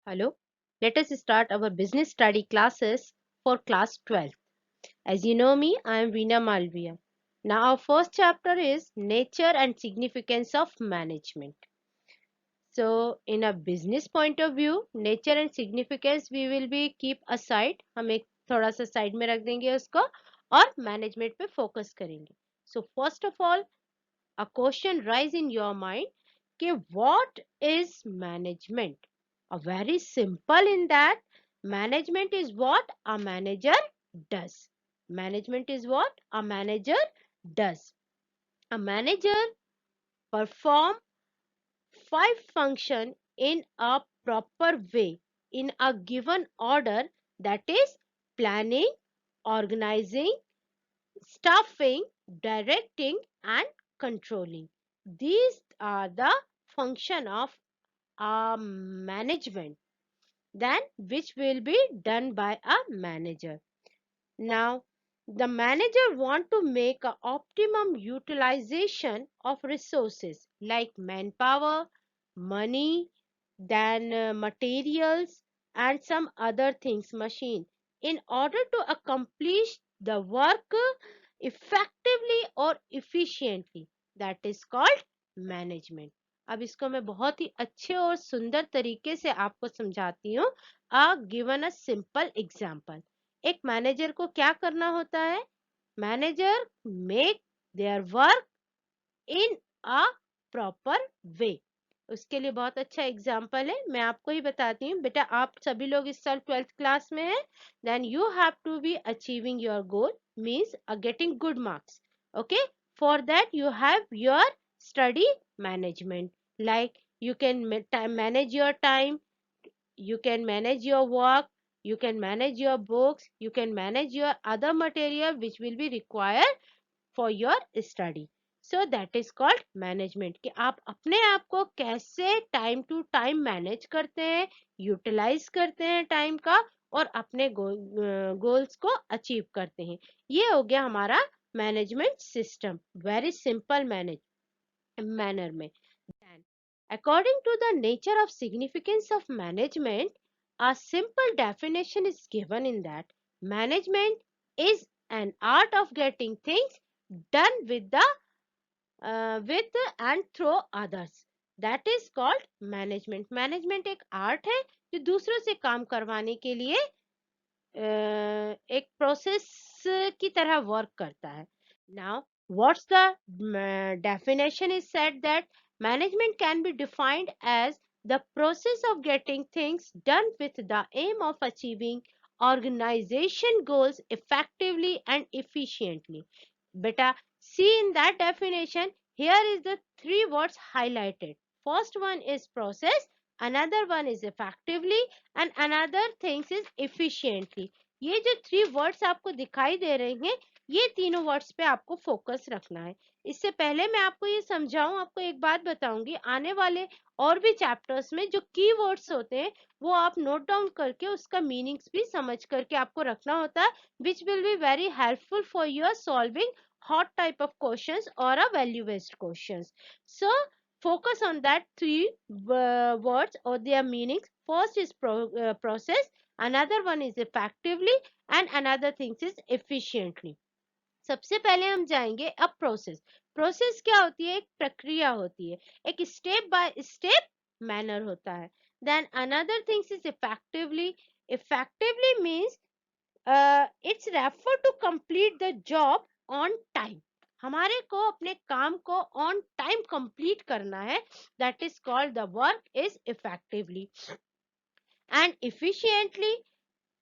Hello, let us start our business study classes for class 12. As you know me, I am Veena Malviya. Now our first chapter is nature and significance of management. So in a business point of view, nature and significance we will be keep aside. हम एक थोड़ा सा side में रख देंगे उसको और management पे फोकस करेंगे. So first of all, a question rise in your mind कि what is management? A very simple in that management is what a manager does. Management is what a manager does. A manager perform five function in a proper way in a given order, that is planning, organizing, staffing, directing and controlling. These are the function of management then which will be done by a manager. Now the manager want to make a optimum utilization of resources like manpower, money, then materials and some other things, machine, in order to accomplish the work effectively or efficiently. That is called management. अब इसको मैं बहुत ही अच्छे और सुंदर तरीके से आपको समझाती हूँ. Given a simple example. एक मैनेजर को क्या करना होता है? Manager make their work in a proper way. उसके लिए बहुत अच्छा एग्जाम्पल है, मैं आपको ही बताती हूँ. बेटा आप सभी लोग इस साल 12th क्लास में हैं. Then you have to be achieving your goal means getting good marks. Okay, for that you have your study management, like you can manage your time, you can manage your work, you can manage your books, you can manage your other material which will be required for your study. So that is called management कि आप अपने आप को कैसे time to time manage करते हैं, utilise करते हैं टाइम का और अपने गोल्स को अचीव करते हैं. ये हो गया हमारा management system, very simple manner में. Then, according to the nature of significance of management, a simple definition is given in that management is an art of getting things done with and through others. That is called management. Management एक art है जो दूसरों से काम करवाने के लिए एक प्रोसेस की तरह वर्क करता है. Now, what's the definition is said that management can be defined as the process of getting things done with the aim of achieving organization goals effectively and efficiently. Beta, see in that definition, here is the three words highlighted. First one is process, another one is effectively and another things is efficiently. ये जो three words आपको दिखाई दे रहे हैं, ये तीनों words पे आपको फोकस रखना है. इससे पहले मैं आपको ये समझाऊं, आपको एक बात बताऊंगी, आने वाले और भी चैप्टर्स में जो की वर्ड्स होते हैं वो आप नोट डाउन करके उसका मीनिंग्स भी समझ करके आपको रखना होता है, which will be very helpful for your solving hot type of questions or a value based questions. So focus on that three words or their meanings. First is process, another one is effectively and another thing is efficiently. सबसे पहले हम जाएंगे अब process. Process क्या होती है? एक प्रक्रिया होती है, एक स्टेप बाय स्टेप मैनर होता है. Then another things is effectively. Effectively means it's refer to complete the job on time. हमारे को अपने काम को ऑन टाइम कंप्लीट करना है. That is called the work is effectively. And efficiently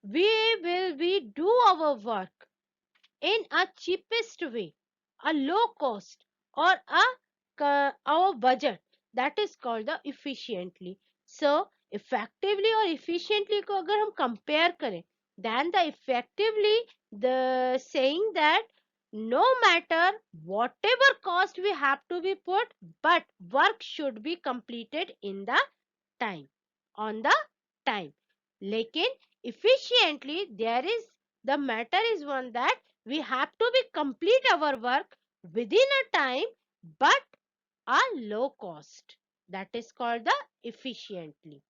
we will we do our work in a cheapest way, a low cost or our budget. That is called the efficiently. So effectively और efficiently को अगर हम compare करें, then the effectively the saying that no matter whatever cost we have to be put, but work should be completed in the time, on the time. लेकिन efficiently there is the matter is one that we have to be complete our work within a time but a low cost. That is called the efficiently.